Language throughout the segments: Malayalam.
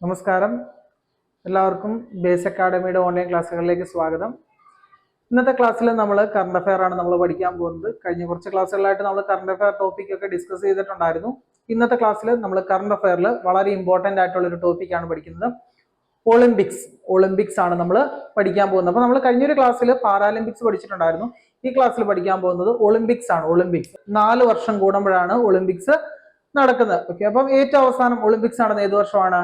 നമസ്കാരം, എല്ലാവർക്കും ബേസ് അക്കാഡമിയുടെ ഓൺലൈൻ ക്ലാസ്സുകളിലേക്ക് സ്വാഗതം. ഇന്നത്തെ ക്ലാസ്സിൽ നമ്മൾ കറണ്ട് അഫെയർ ആണ് നമ്മൾ പഠിക്കാൻ പോകുന്നത്. കഴിഞ്ഞ കുറച്ച് ക്ലാസ്സുകളായിട്ട് നമ്മൾ കറണ്ട് അഫെയർ ടോപ്പിക് ഒക്കെ ഡിസ്കസ് ചെയ്തിട്ടുണ്ടായിരുന്നു. ഇന്നത്തെ ക്ലാസ്സിൽ നമ്മൾ കറണ്ട് അഫെയറിൽ വളരെ ഇമ്പോർട്ടൻ്റ് ആയിട്ടുള്ള ഒരു ടോപ്പിക്കാണ് പഠിക്കുന്നത്. ഒളിമ്പിക്സ് ആണ് നമ്മൾ പഠിക്കാൻ പോകുന്നത്. അപ്പോൾ നമ്മൾ കഴിഞ്ഞൊരു ക്ലാസ്സിൽ പാരാലിമ്പിക്സ് പഠിച്ചിട്ടുണ്ടായിരുന്നു. ഈ ക്ലാസ്സിൽ പഠിക്കാൻ പോകുന്നത് ഒളിമ്പിക്സ് ആണ്. 4 വർഷം കൂടുമ്പോഴാണ് ഒളിമ്പിക്സ് നടക്കുന്നത്. ഓക്കെ, അപ്പം ഏറ്റവും അവസാനം ഒളിമ്പിക്സ് നടന്ന ഏത് വർഷമാണ്?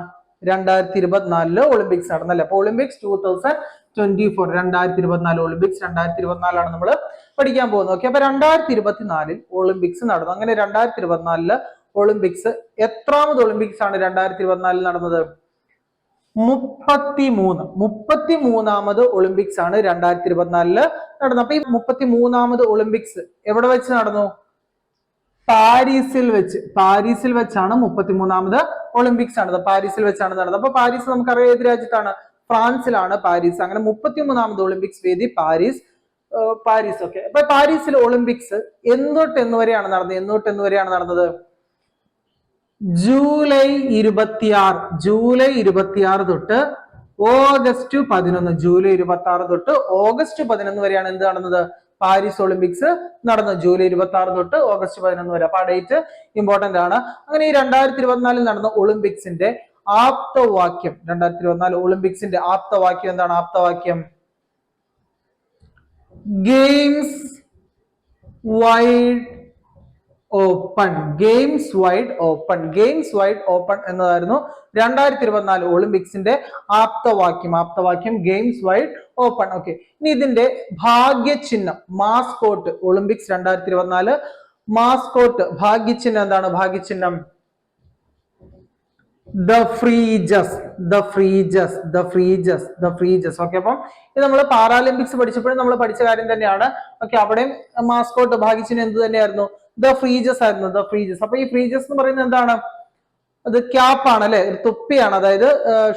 2024 ഒളിമ്പിക്സ് നടന്നല്ലേ. അപ്പൊ ഒളിമ്പിക്സ് 2024 2024 ഒളിമ്പിക്സ് 2024 നമ്മൾ പഠിക്കാൻ പോകുന്നത്. ഓക്കെ, അപ്പൊ 2024 ഒളിമ്പിക്സ് നടന്നു. അങ്ങനെ 2024 ഒളിമ്പിക്സ് എത്രാമത് ഒളിമ്പിക്സ് ആണ് 2024 നടന്നത്? 33ാമത് ഒളിമ്പിക്സ് ആണ് 2024 നടന്നത്. അപ്പൊ ഈ 33ാമത് ഒളിമ്പിക്സ് എവിടെ വെച്ച് നടന്നു? പാരീസിൽ വെച്ചാണ് 33ാമത് ഒളിമ്പിക്സ് നടന്നത്. പാരീസിൽ വെച്ചാണ് നടന്നത്. അപ്പൊ പാരീസ് നമുക്കറിയാം ഏത് രാജ്യത്താണ്? ഫ്രാൻസിലാണ് പാരീസ്. അങ്ങനെ 33ാമത് ഒളിമ്പിക്സ് വേദി പാരീസ്. ഓക്കെ, അപ്പൊ പാരീസിൽ ഒളിമ്പിക്സ് എന്ന് വരെയാണ് നടന്നത്? ജൂലൈ 26 തൊട്ട് ഓഗസ്റ്റ് 11. ജൂലൈ 26 തൊട്ട് ഓഗസ്റ്റ് 11 വരെയാണ് എന്ത് നടന്നത്? പാരീസ് ഒളിമ്പിക്സ് നടന്നു. ജൂലൈ 26 തൊട്ട് ഓഗസ്റ്റ് 11 വരെ. അപ്പൊ ആ ഡേറ്റ് ഇമ്പോർട്ടന്റ് ആണ്. അങ്ങനെ ഈ 2024 നടന്ന ഒളിമ്പിക്സിന്റെ ആപ്തവാക്യം, 2024 ഒളിമ്പിക്സിന്റെ ആപ്തവാക്യം എന്താണ്? ആപ്തവാക്യം ഗെയിംസ് വൈഡ് ഓപ്പൺ എന്നതായിരുന്നു 2024 ഒളിമ്പിക്സിന്റെ ആപ്തവാക്യം ഗെയിംസ് വൈഡ് ഓപ്പൺ. ഓക്കെ, ഇനി ഇതിന്റെ ഭാഗ്യചിഹ്നം, മാസ്കോട്ട്, ഒളിമ്പിക്സ് 2024 മാസ്കോട്ട് ഭാഗ്യചിഹ്നം എന്താണ്? ഭാഗ്യചിഹ്നം ദ ഫ്രീജസ്. ഓക്കെ, അപ്പം ഇത് നമ്മൾ പാരാലിമ്പിക്സ് പഠിച്ചപ്പോഴും നമ്മൾ പഠിച്ച കാര്യം തന്നെയാണ്. ഓക്കെ, അവിടെയും മാസ്കോട്ട് ഭാഗ്യചിഹ്നം എന്ത് തന്നെയായിരുന്നു? ദ ഫ്രീജസ് ആയിരുന്നു. അപ്പൊ ഈ ഫ്രീജസ് എന്ന് പറയുന്നത് എന്താണ്? അത് ക്യാപ്പ് ആണ് അല്ലെ, ഒരു തൊപ്പിയാണ്. അതായത്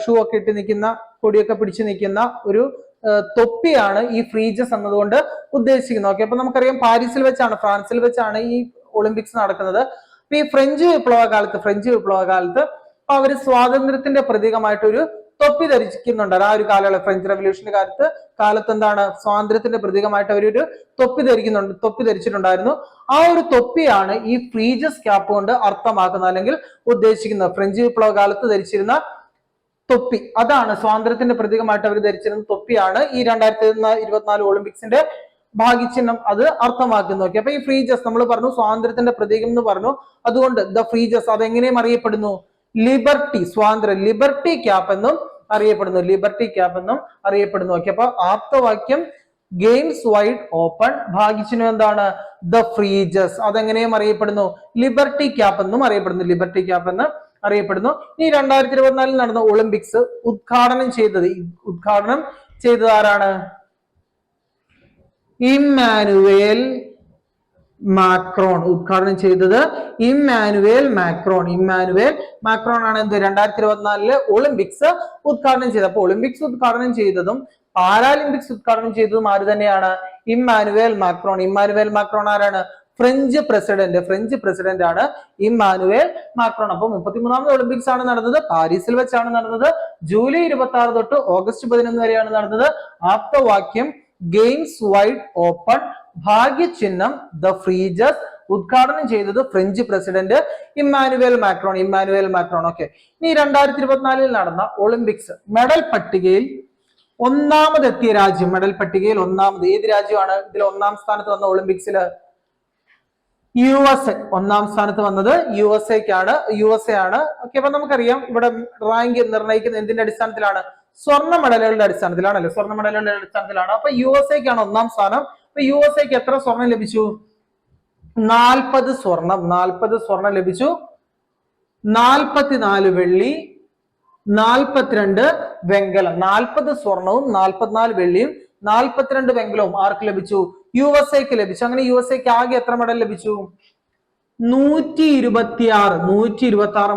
ഷൂ ഒക്കെ ഇട്ട് നിൽക്കുന്ന, കൊടിയൊക്കെ പിടിച്ചു നിൽക്കുന്ന ഒരു തൊപ്പിയാണ് ഈ ഫ്രീജസ് എന്നതുകൊണ്ട് ഉദ്ദേശിക്കുന്നത്. ഓക്കെ, അപ്പൊ നമുക്കറിയാം ഫ്രാൻസിൽ വെച്ചാണ് ഈ ഒളിമ്പിക്സ് നടക്കുന്നത്. അപ്പൊ ഈ ഫ്രഞ്ച് വിപ്ലവ കാലത്ത് അവര് സ്വാതന്ത്ര്യത്തിന്റെ പ്രതീകമായിട്ട് ഒരു തൊപ്പി ധരിക്കുന്നുണ്ട്. ആ ഒരു കാലയളവ് ഫ്രഞ്ച് റെവല്യൂഷന്റെ കാലത്ത് എന്താണ്? സ്വാതന്ത്ര്യത്തിന്റെ പ്രതീകമായിട്ട് അവരൊരു തൊപ്പി ധരിച്ചിട്ടുണ്ടായിരുന്നു. ആ ഒരു തൊപ്പിയാണ് ഈ ഫ്രീജസ് ക്യാപ്പ് കൊണ്ട് അർത്ഥമാക്കുന്നത് അല്ലെങ്കിൽ ഉദ്ദേശിക്കുന്നത്. ഫ്രഞ്ച് വിപ്ലവ കാലത്ത് ധരിച്ചിരുന്ന തൊപ്പി, അതാണ് സ്വാതന്ത്ര്യത്തിന്റെ പ്രതീകമായിട്ട് അവർ ധരിച്ചിരുന്ന തൊപ്പിയാണ് ഈ 2024 ഒളിമ്പിക്സിന്റെ ഭാഗ്യചിഹ്നം അത് അർത്ഥമാക്കുന്നു. ഓക്കെ, അപ്പൊ ഈ ഫ്രീജസ് നമ്മൾ പറഞ്ഞു സ്വാതന്ത്ര്യത്തിന്റെ പ്രതീകം എന്ന് പറഞ്ഞു. അതുകൊണ്ട് ദ ഫ്രീജസ് അതെങ്ങനെയും അറിയപ്പെടുന്നു? ലിബർട്ടി ക്യാപ്പ് എന്നും അറിയപ്പെടുന്നു. ഓക്കെ, അപ്പൊ ആപ്തവാക്യം ഗെയിംസ് വൈഡ് ഓപ്പൺ, ഭാഗ്യചിഹ്നം എന്താണ്? ദ ഫ്രീജസ്. അതെങ്ങനെയും അറിയപ്പെടുന്നു? ലിബർട്ടി ക്യാപ്പ് എന്ന് അറിയപ്പെടുന്നു. ഈ 2024 നടന്ന ഒളിമ്പിക്സ് ഉദ്ഘാടനം ചെയ്തത് ആരാണ്? Emmanuel Macron. ഉദ്ഘാടനം ചെയ്തത് ഇമ്മാനുവേൽ മാക്രോൺ ആണ്. എന്ത്? 2024 ഒളിമ്പിക്സ് ഉദ്ഘാടനം ചെയ്തത്. അപ്പൊ ഒളിമ്പിക്സ് ഉദ്ഘാടനം ചെയ്തതും പാരാലിമ്പിക്സ് ഉദ്ഘാടനം ചെയ്തതും ആര് തന്നെയാണ്? ഇമ്മാനുവേൽ മാക്രോൺ ആരാണ്? ഫ്രഞ്ച് പ്രസിഡന്റ് ആണ് ഇമ്മാനുവേൽ മാക്രോൺ. അപ്പൊ 33ാമത് ഒളിമ്പിക്സ് ആണ് നടന്നത്. പാരീസിൽ വെച്ചാണ് നടന്നത്. ജൂലൈ 26 തൊട്ട് ഓഗസ്റ്റ് 11 വരെയാണ് നടന്നത്. ആപ്തവാക്യം ഗെയിംസ് വൈഡ് ഓപ്പൺ, ഭാഗ്യചിഹ്നം ദ ഫ്രീജസ്, ഉദ്ഘാടനം ചെയ്തത് French president Emmanuel Macron. Okay, ഇനി 2024 നടന്ന ഒളിമ്പിക്സ് മെഡൽ പട്ടികയിൽ ഒന്നാമതെത്തിയ രാജ്യം, ഏത് രാജ്യമാണ്? ഇതിൽ ഒന്നാം സ്ഥാനത്ത് വന്ന ഒളിമ്പിക്സിൽ USA. ഒന്നാം സ്ഥാനത്ത് വന്നത് USA ആണ്. ഓക്കെ, അപ്പൊ നമുക്കറിയാം ഇവിടെ റാങ്ക് നിർണ്ണയിക്കുന്ന എന്തിന്റെ അടിസ്ഥാനത്തിലാണ്? സ്വർണ്ണ മെഡലുകളുടെ അടിസ്ഥാനത്തിലാണ്. അപ്പൊ USAക്കാണ് ഒന്നാം സ്ഥാനം. അപ്പൊ USAക്ക് എത്ര സ്വർണം ലഭിച്ചു? 40 സ്വർണം ലഭിച്ചു. 44 വെള്ളി, 42 വെങ്കലം. 40 സ്വർണവും 44 വെള്ളിയും 42 വെങ്കലവും ആർക്ക് ലഭിച്ചു? USAക്ക് ലഭിച്ചു. അങ്ങനെ USAക്ക് ആകെ എത്ര മെഡൽ ലഭിച്ചു? 126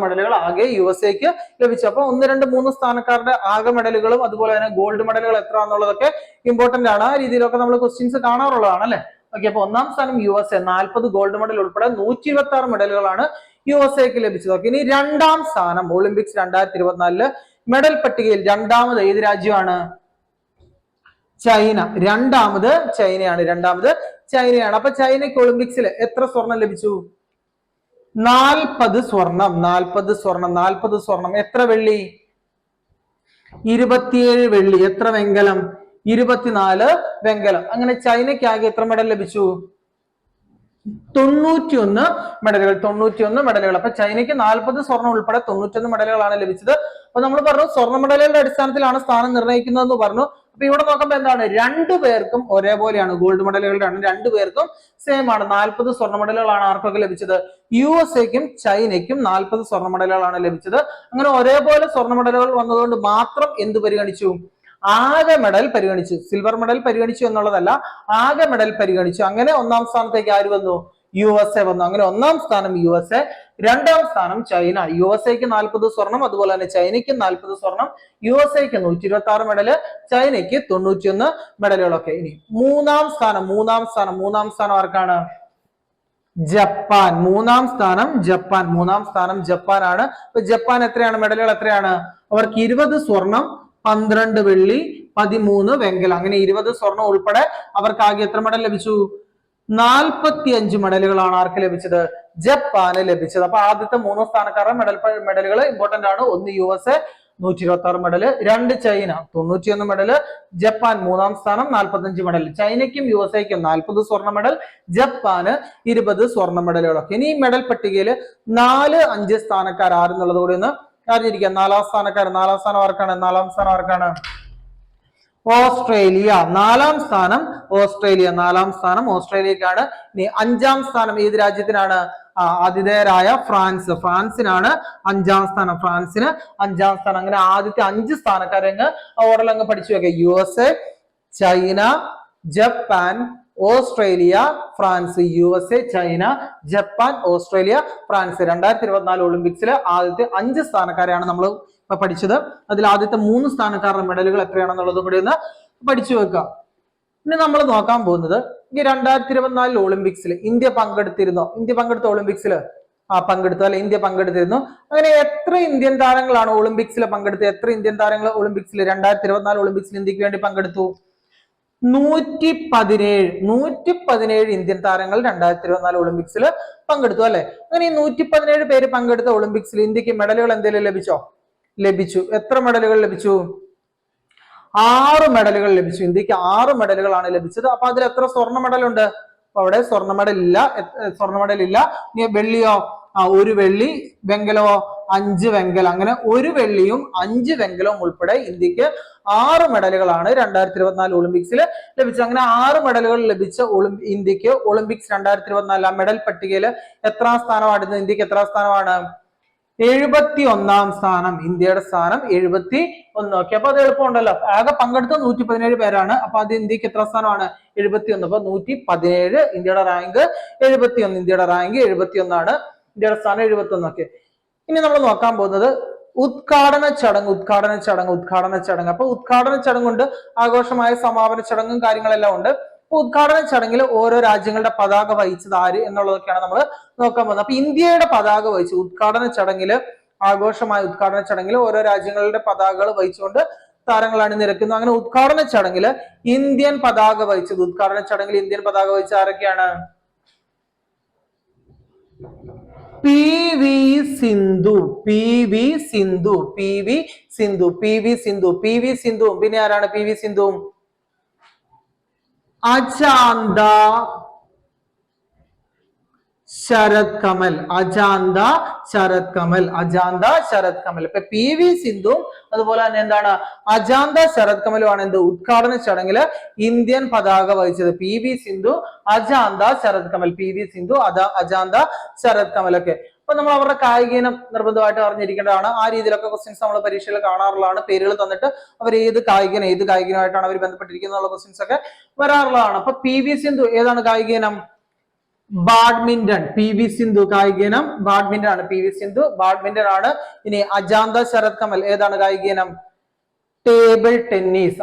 മെഡലുകൾ ആകെ USAക്ക് ലഭിച്ചു. അപ്പൊ 1, 2, 3 സ്ഥാനക്കാരുടെ ആകെ മെഡലുകളും അതുപോലെ തന്നെ ഗോൾഡ് മെഡലുകൾ എത്ര എന്നുള്ളതൊക്കെ ഇമ്പോർട്ടന്റ് ആണ്. ആ രീതിയിലൊക്കെ നമ്മൾ ക്വസ്റ്റ്യൻസ് കാണാറുള്ളതാണ് അല്ലെ. ഓക്കെ, അപ്പൊ ഒന്നാം സ്ഥാനം USA, 40 ഗോൾഡ് മെഡൽ ഉൾപ്പെടെ 126 മെഡലുകളാണ് USA ക്ക് ലഭിച്ചത്. ഓക്കെ, ഇനി രണ്ടാം സ്ഥാനം ഒളിമ്പിക്സ് 2024 മെഡൽ പട്ടികയിൽ രണ്ടാമത് ഏത് രാജ്യമാണ്? ചൈന. രണ്ടാമത് ചൈനയാണ്. അപ്പൊ ചൈനയ്ക്ക് ഒളിമ്പിക്സിൽ എത്ര സ്വർണം ലഭിച്ചു? 40 സ്വർണം. എത്ര വെള്ളി? 27 വെള്ളി. എത്ര വെങ്കലം? 24 വെങ്കലം. അങ്ങനെ ചൈനയ്ക്ക് ആകെ എത്ര മെഡൽ ലഭിച്ചു? 91 മെഡലുകൾ. അപ്പൊ ചൈനയ്ക്ക് 40 സ്വർണം ഉൾപ്പെടെ 91 മെഡലുകളാണ് ലഭിച്ചത്. അപ്പൊ നമ്മൾ പറഞ്ഞു സ്വർണ്ണ മെഡലുകളുടെ അടിസ്ഥാനത്തിലാണ് സ്ഥാനം നിർണ്ണയിക്കുന്നതെന്ന് പറഞ്ഞു. അപ്പൊ ഇവിടെ നോക്കുമ്പോൾ എന്താണ്? രണ്ടുപേർക്കും ഒരേപോലെയാണ്. ഗോൾഡ് മെഡലുകളുടെ രണ്ടുപേർക്കും സെയിം ആണ്. 40 സ്വർണ്ണ മെഡലുകളാണ് ആർക്കൊക്കെ ലഭിച്ചത്? USA-ക്കും ചൈനയ്ക്കും 40 സ്വർണ്ണ മെഡലുകളാണ് ലഭിച്ചത്. അങ്ങനെ ഒരേപോലെ സ്വർണ്ണ മെഡലുകൾ വന്നതുകൊണ്ട് മാത്രം എന്ത് പരിഗണിച്ചു? ആകെ മെഡൽ പരിഗണിച്ചു. സിൽവർ മെഡൽ പരിഗണിച്ചു എന്നുള്ളതല്ല, ആകെ മെഡൽ പരിഗണിച്ചു. അങ്ങനെ ഒന്നാം സ്ഥാനത്തേക്ക് ആര് വന്നു? USA വന്നു. അങ്ങനെ ഒന്നാം സ്ഥാനം USA, രണ്ടാം സ്ഥാനം ചൈന. USA-ക്ക് 40 സ്വർണം, അതുപോലെ തന്നെ ചൈനയ്ക്ക് 40 സ്വർണം. USA-ക്ക് 126 മെഡല്, ചൈനയ്ക്ക് 91 മെഡലുകളൊക്കെ. ഇനി മൂന്നാം സ്ഥാനം ആർക്കാണ്? ജപ്പാൻ. മൂന്നാം സ്ഥാനം ജപ്പാനാണ്. അപ്പൊ ജപ്പാൻ എത്രയാണ് മെഡലുകൾ? എത്രയാണ്? അവർക്ക് 20 സ്വർണം, 12 വെള്ളി, 13 വെങ്കലം. അങ്ങനെ 20 സ്വർണം ഉൾപ്പെടെ അവർക്ക് ആകെ എത്ര മെഡൽ ലഭിച്ചു? 45 മെഡലുകളാണ് ആർക്ക് ലഭിച്ചത്? ജപ്പാന് ലഭിച്ചത്. അപ്പൊ ആദ്യത്തെ 3 സ്ഥാനക്കാരുടെ മെഡലുകൾ ഇമ്പോർട്ടന്റ് ആണ്. 1 USA 126 medal, 2 China 91 medal, Japan മൂന്നാം സ്ഥാനം 45 മെഡൽ. ചൈനയ്ക്കും USA-ക്കും 40 സ്വർണ്ണ മെഡൽ, ജപ്പാന് 20 സ്വർണ്ണ മെഡലുകളൊക്കെ. ഇനി ഈ മെഡൽ പട്ടികയിൽ 4-5 സ്ഥാനക്കാർ ആരെന്നുള്ളത് കൂടി ഒന്ന് അറിഞ്ഞിരിക്കുക. നാലാം സ്ഥാനം ആർക്കാണ്? ഓസ്ട്രേലിയ. നാലാം സ്ഥാനം ഓസ്ട്രേലിയക്കാണ്. ഇനി 5-ം സ്ഥാനം ഏത് രാജ്യത്തിനാണ്? ആതിഥേയരായ ഫ്രാൻസിനാണ് 5-ം സ്ഥാനം. അങ്ങനെ ആദ്യത്തെ 5 സ്ഥാനക്കാരെ ഓർഡറിൽ അങ്ങ് പഠിച്ചു വെക്കുക. USA, China, Japan, Australia, France. USA, China, Japan, Australia, France. 2024 ഒളിമ്പിക്സിലെ ആദ്യത്തെ 5 സ്ഥാനക്കാരെയാണ് നമ്മൾ പഠിച്ചത്. അതിൽ ആദ്യത്തെ 3 സ്ഥാനക്കാരുടെ മെഡലുകൾ എത്രയാണെന്നുള്ളത് കൂടി ഒന്ന് പഠിച്ചു വെക്കുക. ഇനി നമ്മൾ നോക്കാൻ പോകുന്നത് ഈ 2024 ഒളിമ്പിക്സിൽ ഇന്ത്യ പങ്കെടുത്തിരുന്നോ? ഇന്ത്യ പങ്കെടുത്തിരുന്നു. അങ്ങനെ എത്ര ഇന്ത്യൻ താരങ്ങളാണ് ഒളിമ്പിക്സിൽ പങ്കെടുത്തത്? 2024 ഒളിമ്പിക്സിൽ ഇന്ത്യക്ക് വേണ്ടി പങ്കെടുത്തു? 117 ഇന്ത്യൻ താരങ്ങൾ 2024 ഒളിമ്പിക്സിൽ പങ്കെടുത്തു അല്ലെ? അങ്ങനെ ഈ 117 പേര് പങ്കെടുത്ത ഒളിമ്പിക്സിൽ ഇന്ത്യക്ക് മെഡലുകൾ എന്തെങ്കിലും ലഭിച്ചു. എത്ര മെഡലുകൾ ലഭിച്ചു? 6 മെഡലുകൾ ലഭിച്ചു. ഇന്ത്യക്ക് 6 മെഡലുകളാണ് ലഭിച്ചത്. അപ്പൊ അതിൽ എത്ര സ്വർണ്ണ മെഡൽ ഉണ്ട്? അപ്പൊ അവിടെ സ്വർണ്ണ മെഡൽ ഇല്ല. ഇനി വെള്ളിയോ? 1 വെള്ളി. വെങ്കലമോ? 5 വെങ്കലം. അങ്ങനെ 1 വെള്ളിയും 5 വെങ്കലവും ഉൾപ്പെടെ ഇന്ത്യക്ക് 6 മെഡലുകളാണ് 2024 ഒളിമ്പിക്സിൽ ലഭിച്ചത്. അങ്ങനെ 6 മെഡലുകൾ ലഭിച്ച ഇന്ത്യക്ക് ഒളിമ്പിക്സ് 2024 മെഡൽ പട്ടികയിൽ എത്രാം സ്ഥാനമാണ്? ഇന്ത്യക്ക് എത്രാം സ്ഥാനമാണ്? 71-ാം സ്ഥാനം. ഇന്ത്യയുടെ സ്ഥാനം 71. ഓക്കെ, അപ്പൊ അത് എളുപ്പമുണ്ടല്ലോ. ആകെ പങ്കെടുത്ത 117 പേരാണ്. അപ്പൊ അത് ഇന്ത്യക്ക് എത്ര സ്ഥാനമാണ്? 71. അപ്പൊ 117 ഇന്ത്യയുടെ റാങ്ക് 71. ഇന്ത്യയുടെ സ്ഥാനം 71. ഓക്കെ, ഇനി നമ്മൾ നോക്കാൻ പോകുന്നത് ഉദ്ഘാടന ചടങ്ങ്. അപ്പൊ ഉദ്ഘാടന ചടങ്ങുണ്ട്, ആഘോഷമായ സമാപന ചടങ്ങും കാര്യങ്ങളെല്ലാം ഉണ്ട്. ഉദ്ഘാടന ചടങ്ങിൽ ഓരോ രാജ്യങ്ങളുടെ പതാക വഹിച്ചത് ആര് എന്നുള്ളതൊക്കെയാണ് നമ്മൾ നോക്കാൻ പോകുന്നത്. അപ്പൊ ഇന്ത്യയുടെ പതാക വഹിച്ചു ആഘോഷമായ ഉദ്ഘാടന ചടങ്ങിൽ ഓരോ രാജ്യങ്ങളുടെ പതാകകൾ വഹിച്ചുകൊണ്ട് താരങ്ങൾ അണിനിരക്കുന്നു. അങ്ങനെ ഉദ്ഘാടന ചടങ്ങിൽ ഇന്ത്യൻ പതാക വഹിച്ചത് ആരൊക്കെയാണ്? PV സിന്ധു. പിന്നെ ആരാണ് PV സിന്ധു? അജാന്ത ശരത് കമൽ. ഇപ്പൊ PV സിന്ധുവും അതുപോലെ തന്നെ എന്താണ് അജാന്ത ശരത് കമലുമാണ് ഉദ്ഘാടന ചടങ്ങില് ഇന്ത്യൻ പതാക വഹിച്ചത്. PV സിന്ധു, അജാന്ത ശരത് കമൽ. അജാന്ത ശരത് കമൽ ഒക്കെ. അപ്പൊ നമ്മൾ അവരുടെ കായിക ഇനം നിർബന്ധമായിട്ട് അറിഞ്ഞിരിക്കേണ്ടതാണ്. ആ രീതിയിലൊക്കെ ക്വസ്റ്റ്യൻസ് നമ്മൾ പരീക്ഷയിൽ കാണാറുള്ളതാണ്. പേരുകൾ തന്നിട്ട് അവർ ഏത് കായികമായിട്ടാണ് അവർ ബന്ധപ്പെട്ടിരിക്കുന്ന ക്വസ്റ്റ്യൻസ് ഒക്കെ വരാറുള്ളതാണ്. അപ്പൊ PV സിന്ധു ഏതാണ് കായിക ഇനം? ബാഡ്മിന്റൺ. PV സിന്ധു കായിക ഇനം ബാഡ്മിന്റൺ ആണ്. PV സിന്ധു ബാഡ്മിന്റൺ ആണ്. ഇനി അജാന്ത ശരത് കമൽ ഏതാണ് കായിക ഇനം? Table tennis.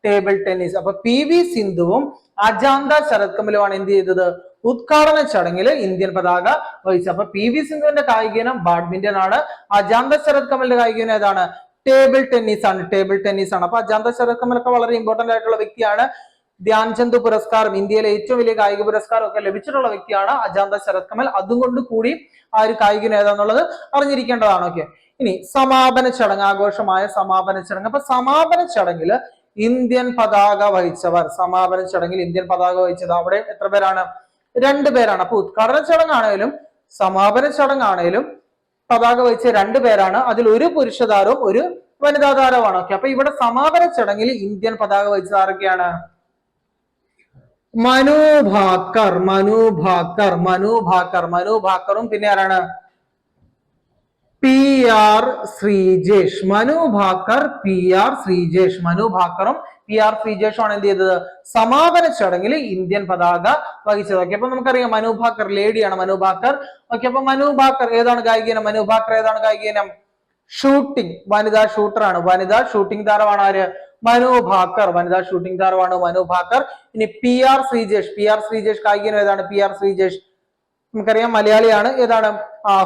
Table tennis. അപ്പൊ PV സിന്ധുവും അജാന്ത ശരത് കമലുമാണ് എന്ത് ചെയ്തത്? ഉദ്ഘാടന ചടങ്ങിൽ ഇന്ത്യൻ പതാക വഹിച്ചത്. അപ്പൊ PV സിന്ധുവിന്റെ കായിക ഇനം ബാഡ്മിന്റൺ ആണ്. അജാന്ത ശരത് കമലിന്റെ കായിക ഇനം ഏതാണ്? ടേബിൾ ടെന്നീസ് ആണ്. ടേബിൾ ടെന്നീസ് ആണ്. അപ്പൊ അജാന്ത ശരത് കമൽ ഒക്കെ വളരെ ഇമ്പോർട്ടന്റ് ആയിട്ടുള്ള വ്യക്തിയാണ്. ധ്യാൻചന്ദ് പുരസ്കാരം, ഇന്ത്യയിലെ ഏറ്റവും വലിയ കായിക പുരസ്കാരം ഒക്കെ ലഭിച്ചിട്ടുള്ള വ്യക്തിയാണ് അജാന്ത ശരത് കമൽ. അതുകൊണ്ട് കൂടി ആ ഒരു കായിക ഇനം ഏതാന്നുള്ളത് അറിഞ്ഞിരിക്കേണ്ടതാണ്. ഓക്കെ, ഇനി സമാപന ചടങ്ങ്, ആഘോഷമായ സമാപന ചടങ്ങ്. അപ്പൊ സമാപന ചടങ്ങിൽ ഇന്ത്യൻ പതാക വഹിച്ചവർ, സമാപന ചടങ്ങിൽ ഇന്ത്യൻ പതാക വഹിച്ചത് അവിടെ എത്ര പേരാണ്? 2 പേരാണ്. അപ്പൊ ഉദ്ഘാടന ചടങ്ങാണേലും സമാപന ചടങ്ങാണേലും പതാക വഹിച്ച 2 പേരാണ്. അതിൽ ഒരു പുരുഷ താരവും ഒരു വനിതാ താരവുമാണ്. ഓക്കെ, അപ്പൊ ഇവിടെ സമാപന ചടങ്ങിൽ ഇന്ത്യൻ പതാക വഹിച്ചത് ആരൊക്കെയാണ്? മനു ഭാക്കർ, മനു ഭാക്കർ, മനു ഭാക്കർ, മനു ഭാക്കറും പിന്നെ ആരാണ്? PR ശ്രീജേഷ്. മനു ഭാക്കർ, PR ശ്രീജേഷ്. മനു ഭാക്കറും PR ശ്രീജേഷുമാണ് എന്ത് ചെയ്തത്? സമാപന ചടങ്ങിൽ ഇന്ത്യൻ പതാക വഹിച്ചത്. ഓക്കെ, അപ്പൊ നമുക്കറിയാം മനു ഭാക്കർ ലേഡിയാണ് മനു ഭാക്കർ. ഓക്കെ, അപ്പൊ മനു ഭാക്കർ ഏതാണ് കായികയിനം? മനു ഭാക്കർ ഏതാണ് കായികയിനം? ഷൂട്ടിംഗ്, വനിതാ ഷൂട്ടറാണ്. വനിതാ ഷൂട്ടിംഗ് താരമാണ് ആര്? മനു ഭാക്കർ. വനിതാ ഷൂട്ടിംഗ് താരമാണ് മനു ഭാക്കർ. ഇനി PR ശ്രീജേഷ്, PR ശ്രീജേഷ് കായികയിനം ഏതാണ്? PR ശ്രീജേഷ് നമുക്കറിയാം മലയാളിയാണ്. ഏതാണ്?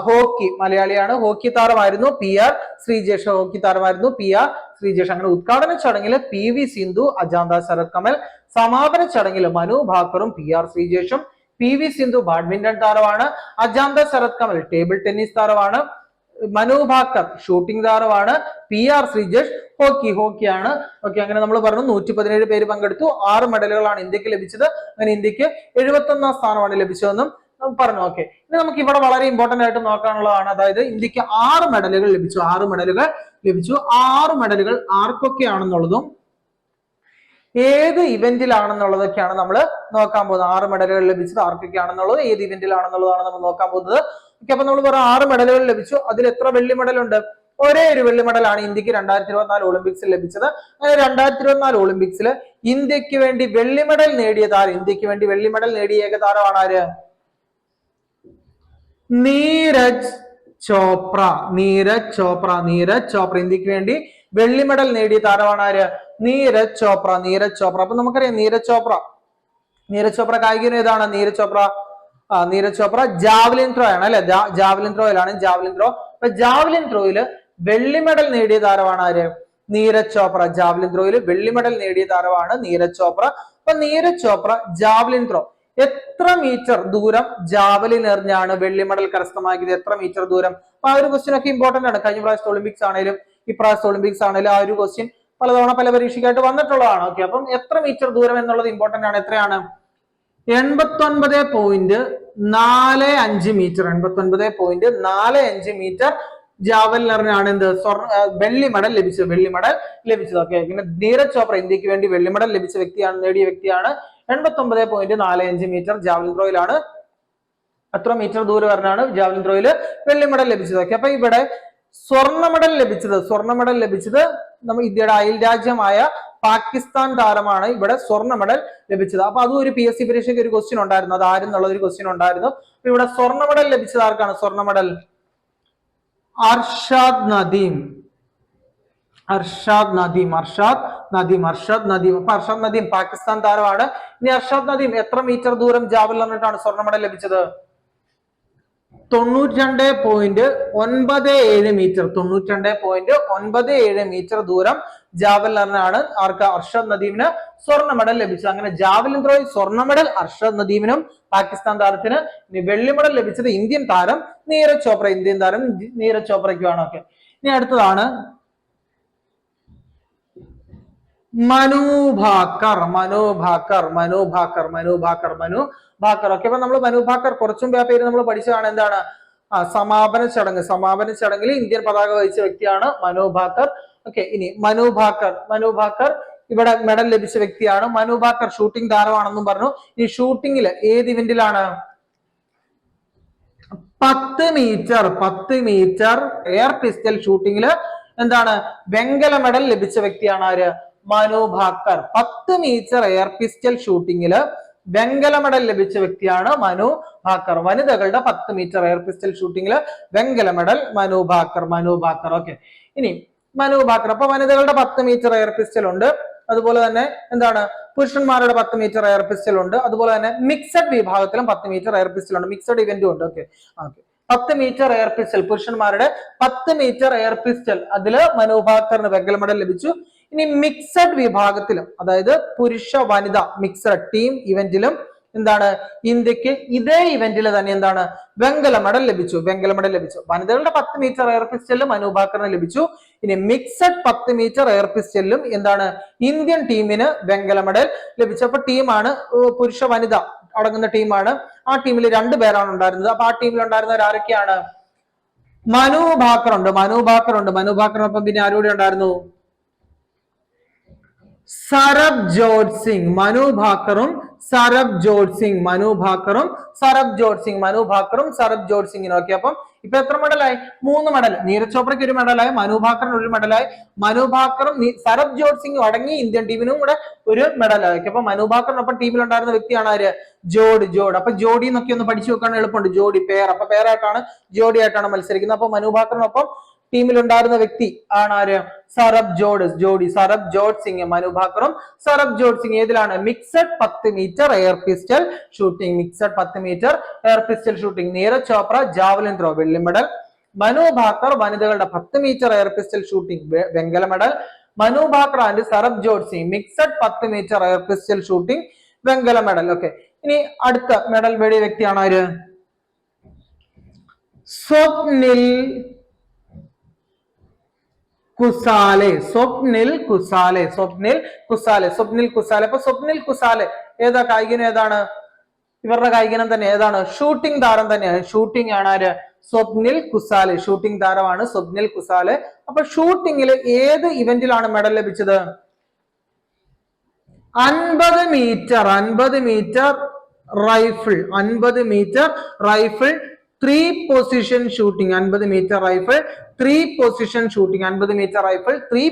ഹോക്കി, മലയാളിയാണ്. ഹോക്കി താരമായിരുന്നു PR ശ്രീജേഷ്. ഹോക്കി താരമായിരുന്നു PR ശ്രീജേഷ്. അങ്ങനെ ഉദ്ഘാടന ചടങ്ങിൽ PV സിന്ധു, അജാന്ത ശരത് കമൽ. സമാപന ചടങ്ങിൽ മനു ഭാക്കറും PR ശ്രീജേഷും. PV സിന്ധു ബാഡ്മിന്റൺ താരമാണ്. അജാന്ത ശരത് കമൽ ടേബിൾ ടെന്നീസ് താരമാണ്. മനു ഭാക്കർ ഷൂട്ടിംഗ് താരമാണ്. PR ശ്രീജേഷ് ഹോക്കിയാണ്. ഓക്കെ, അങ്ങനെ നമ്മൾ പറഞ്ഞു 117 പേര് പങ്കെടുത്തു. 6 മെഡലുകളാണ് ഇന്ത്യക്ക് ലഭിച്ചത്. അങ്ങനെ ഇന്ത്യക്ക് 71ാം സ്ഥാനമാണ് ലഭിച്ചതെന്നും പറഞ്ഞു. ഓക്കെ, ഇനി നമുക്ക് ഇവിടെ വളരെ ഇമ്പോർട്ടന്റ് ആയിട്ട് നോക്കാനുള്ളതാണ്. അതായത് ഇന്ത്യക്ക് 6 മെഡലുകൾ ലഭിച്ചു. 6 മെഡലുകൾ ലഭിച്ചു. 6 മെഡലുകൾ ആർക്കൊക്കെയാണെന്നുള്ളതും ഏത് ഇവന്റിലാണെന്നുള്ളതൊക്കെയാണ് നമ്മൾ നോക്കാൻ പോകുന്നത്. 6 മെഡലുകൾ ലഭിച്ചത് ആർക്കൊക്കെയാണെന്നുള്ളത്, ഏത് ഇവന്റിലാണെന്നുള്ളതാണ് നമ്മൾ നോക്കാൻ പോകുന്നത്. ഓക്കെ, അപ്പൊ നമ്മൾ പറഞ്ഞു 6 മെഡലുകൾ ലഭിച്ചു. അതിൽ എത്ര വെള്ളി മെഡൽ ഉണ്ട്? ഒരേ ഒരു വെള്ളി മെഡലാണ് ഇന്ത്യക്ക് 2024 ഒളിമ്പിക്സിൽ ലഭിച്ചത്. അങ്ങനെ 2024 ഒളിമ്പിക്സിൽ ഇന്ത്യക്ക് വേണ്ടി വെള്ളി മെഡൽ നേടിയ താരം, ഇന്ത്യക്ക് വേണ്ടി വെള്ളി മെഡൽ നേടിയ ഏക താരമാണ് ആര്? നീരജ് ചോപ്ര. നീരജ് ചോപ്ര, നീരജ് ചോപ്ര. ഇന്ത്യക്ക് വേണ്ടി വെള്ളി മെഡൽ നേടിയ താരമാണ് ആര്? നീരജ് ചോപ്ര, നീരജ് ചോപ്ര. അപ്പൊ നമുക്കറിയാം നീരജ് ചോപ്ര കായിക ഏതാണ്? നീരജ് ചോപ്ര ജാവലിൻ ത്രോ ആണ് അല്ലെ? ജാവലിൻ ത്രോയിലാണ്. Javelin throw. അപ്പൊ ജാവലിൻ ത്രോയില് വെള്ളി മെഡൽ നേടിയ താരമാണ് ആര്? നീരജ് ചോപ്ര. ജാവലിൻ ത്രോയില് വെള്ളി മെഡൽ നേടിയ താരമാണ് നീരജ് ചോപ്ര. അപ്പൊ നീരജ് ചോപ്ര ജാവലിൻ ത്രോ എത്ര മീറ്റർ ദൂരം ജാവലിൻ എറിഞ്ഞാണ് വെള്ളി മെഡൽ കരസ്ഥമാക്കിയത്? എത്ര മീറ്റർ ദൂരം? അപ്പൊ ആ ഒരു ക്വസ്റ്റ്യൻ ഒക്കെ ഇമ്പോർട്ടന്റ് ആണ്. കഴിഞ്ഞ പ്രാവശ്യത്തെ ഒളിമ്പിക്സ് ആണെങ്കിലും ഇപ്രാവശ്യത്തെ ഒളിമ്പിക്സ് ആണെങ്കിലും ആ ഒരു ക്വസ്റ്റ്യൻ പലതവണ പല പരീക്ഷയ്ക്കായിട്ട് വന്നിട്ടുള്ളതാണ്. ഓക്കെ, അപ്പം എത്ര മീറ്റർ ദൂരം എന്നുള്ളത് ഇമ്പോർട്ടന്റ് ആണ്. എത്രയാണ്? 89.45 മീറ്റർ. 89.45 മീറ്റർ ജാവലിൻ എറിഞ്ഞാണ് എന്ത് വെള്ളി മെഡൽ ലഭിച്ചത്. വെള്ളി മെഡൽ ലഭിച്ചത്. ഓക്കെ, പിന്നെ നീരജ് ചോപ്ര ഇന്ത്യക്ക് വേണ്ടി വെള്ളി മെഡൽ ലഭിച്ച വ്യക്തിയാണ്, നേടിയ വ്യക്തിയാണ്. 89.45 മീറ്റർ ജാവലിൻ ത്രോയിലാണ്. അത്ര മീറ്റർ ദൂരം പറഞ്ഞാണ് ജാവലിൻ ത്രോയില് വെള്ളി മെഡൽ ലഭിച്ചത്. ഓക്കെ, അപ്പൊ ഇവിടെ സ്വർണ്ണ മെഡൽ ലഭിച്ചത് നമ്മൾ ഇന്ത്യയുടെ അയൽ രാജ്യമായ പാകിസ്ഥാൻ താരമാണ് ഇവിടെ സ്വർണ്ണ മെഡൽ ലഭിച്ചത്. അപ്പൊ അതും ഒരു PSC പരീക്ഷയ്ക്ക് ഒരു ക്വസ്റ്റ്യൻ ഉണ്ടായിരുന്നു. അത് ആരെന്നുള്ളത് ഒരു ക്വസ്റ്റ്യൻ ഉണ്ടായിരുന്നു. അപ്പൊ ഇവിടെ സ്വർണ്ണ മെഡൽ ലഭിച്ചത് ആർക്കാണ്? സ്വർണ്ണ മെഡൽ അർഷാദ് നദീം. അർഷാദ് നദീം പാകിസ്ഥാൻ താരമാണ്. ഇനി അർഷാദ് നദീം എത്ര മീറ്റർ ദൂരം ജാവലിൻ എറിഞ്ഞിട്ടാണ് സ്വർണ്ണ മെഡൽ ലഭിച്ചത്? 92.97 മീറ്റർ. 92.97 മീറ്റർ ദൂരം ജാവലിൻ എറിഞ്ഞാണ് ആർക്ക്? അർഷാദ് നദീമിന് സ്വർണ്ണ മെഡൽ ലഭിച്ചത്. അങ്ങനെ ജാവലിൻ ത്രോയിൽ സ്വർണ്ണ മെഡൽ അർഷാദ് നദീമിനും പാകിസ്ഥാൻ താരത്തിന്. ഇനി വെള്ളി മെഡൽ ലഭിച്ചത് ഇന്ത്യൻ താരം നീരജ് ചോപ്ര. ഇന്ത്യൻ താരം നീരജ് ചോപ്രയ്ക്കുമാണ്. ഓക്കെ, ഇനി അടുത്തതാണ് മനു ഭാക്കർ. ഓക്കെ, അപ്പൊ നമ്മൾ മനു ഭാക്കർ കുറച്ചും പേര് നമ്മൾ പഠിച്ചതാണ്. എന്താണ്? സമാപന ചടങ്ങിൽ ഇന്ത്യൻ പതാക വഹിച്ച വ്യക്തിയാണ് മനു ഭാക്കർ. ഓക്കെ, ഇനി മനു ഭാക്കർ ഇവിടെ മെഡൽ ലഭിച്ച വ്യക്തിയാണ്. മനു ഭാക്കർ ഷൂട്ടിംഗ് താരമാണെന്നും പറഞ്ഞു. ഈ ഷൂട്ടിംഗിൽ ഏത് ഇവന്റിലാണ്? 10 മീറ്റർ എയർ പിസ്റ്റൽ ഷൂട്ടിംഗില് എന്താണ് വെങ്കല മെഡൽ ലഭിച്ച വ്യക്തിയാണ് ആര്? Manu Bhaker. 10 metre air pistol ഷൂട്ടിംഗില് വെങ്കല മെഡൽ ലഭിച്ച വ്യക്തിയാണ് മനു ഭാക്കർ. വനിതകളുടെ 10 മീറ്റർ എയർ പിസ്റ്റൽ ഷൂട്ടിംഗില് വെങ്കല മെഡൽ മനു ഭാക്കർ. ഓക്കെ, ഇനി മനു ഭാക്കർ. അപ്പൊ വനിതകളുടെ 10 മീറ്റർ എയർ പിസ്റ്റൽ ഉണ്ട്. അതുപോലെ തന്നെ എന്താണ് പുരുഷന്മാരുടെ 10 മീറ്റർ എയർ പിസ്റ്റൽ ഉണ്ട്. അതുപോലെ തന്നെ മിക്സഡ് വിഭാഗത്തിലും 10 മീറ്റർ എയർ പിസ്റ്റൽ ഉണ്ട്. മിക്സഡ് ഇവന്റും ഉണ്ട്. ഓക്കെ 10 മീറ്റർ എയർ പിസ്റ്റൽ, പുരുഷന്മാരുടെ 10 മീറ്റർ എയർ പിസ്റ്റൽ, അതില് മനു ഭാക്കറിന് വെങ്കല മെഡൽ ലഭിച്ചു. ഇനി മിക്സഡ് വിഭാഗത്തിലും, അതായത് പുരുഷ വനിത മിക്സഡ് ടീം ഇവന്റിലും എന്താണ് ഇന്ത്യക്ക് ഇതേ ഇവന്റിൽ തന്നെ എന്താണ് വെങ്കല മെഡൽ ലഭിച്ചു. വനിതകളുടെ 10 മീറ്റർ എയർ പിസ്റ്റലിലും മനു ഭാക്കറിന് ലഭിച്ചു. ഇനി മിക്സഡ് 10 മീറ്റർ എയർ പിസ്റ്റലിലും എന്താണ് ഇന്ത്യൻ ടീമിന് വെങ്കല മെഡൽ ലഭിച്ചു. അപ്പൊ ടീമാണ് പുരുഷ വനിത അടങ്ങുന്ന ടീമാണ്. ആ ടീമിൽ 2 പേരാണ് ഉണ്ടായിരുന്നത്. അപ്പൊ ആ ടീമിൽ ഉണ്ടായിരുന്നവർ ആരൊക്കെയാണ്? മനു ഭാക്കർ ഉണ്ട്. മനു ഭാക്കറിനൊപ്പം പിന്നെ ആരോടെ ഉണ്ടായിരുന്നു? സരബ്ജോത് സിംഗ്. മനു ഭാക്കറും സരബ്ജോത് സിംഗിനും. ഓക്കെ, അപ്പം ഇപ്പൊ എത്ര മെഡലായി? 3 മെഡൽ. നീരജ് ചോപ്രയ്ക്ക് 1 മെഡലായി, മനു ഭാക്കറിന് 1 മെഡലായി. മനു ഭാക്കറും സരബ്ജോത് സിംഗും അടങ്ങി ഇന്ത്യൻ ടീമിനും കൂടെ 1 മെഡലായി. ഓക്കെ, അപ്പൊ മനു ഭാക്കറിനൊപ്പം ടീമിൽ ഉണ്ടായിരുന്ന വ്യക്തിയാണ് ആര്? ജോഡ്. അപ്പൊ ജോഡി എന്നൊക്കെ ഒന്ന് പഠിച്ചു വെക്കാൻ എളുപ്പമുണ്ട്. ജോഡി പെയർ, അപ്പൊ പെയറായിട്ടാണ് ജോഡിയായിട്ടാണ് മത്സരിക്കുന്നത്. അപ്പൊ മനു ഭാക്കറിനൊപ്പം ടീമിൽ ഉണ്ടായിരുന്ന വ്യക്തി ആണ് ആര്? സരബ്ജോത് സിംഗ്. മനു ഭാക്കറും സരബ്ജോത് സിംഗ് ഏതിലാണ്? Mixed 10 metre air pistol shooting. Neeraj Chopra javelin throw വെള്ളി മെഡൽ. മനു ഭാക്കർ വനിതകളുടെ 10 മീറ്റർ എയർ പിസ്റ്റൽ ഷൂട്ടിംഗ് വെങ്കല medal. Manu Bhaker and Sarabjot Singh mixed 10 metre air pistol shooting വെങ്കല മെഡൽ. ഓക്കെ, ഇനി അടുത്ത മെഡൽ നേടിയ വ്യക്തിയാണ് ആര്? സ്വപ്നിൽ കുസാലെ. അപ്പൊ സ്വപ്നിൽ കുസാലെ ഏതാ കായികനം? ഏതാണ് ഇവരുടെ കായികനം? തന്നെ ഏതാണ്? ഷൂട്ടിംഗ് താരം തന്നെയാണ്. ഷൂട്ടിംഗ് ആണ് ആര്? സ്വപ്നിൽ കുസാലെ. ഷൂട്ടിംഗ് താരമാണ് സ്വപ്നിൽ കുസാലെ. അപ്പൊ ഷൂട്ടിംഗിൽ ഏത് ഇവന്റിലാണ് മെഡൽ ലഭിച്ചത്? 50 metre rifle 3 position shooting. 50 metre rifle 3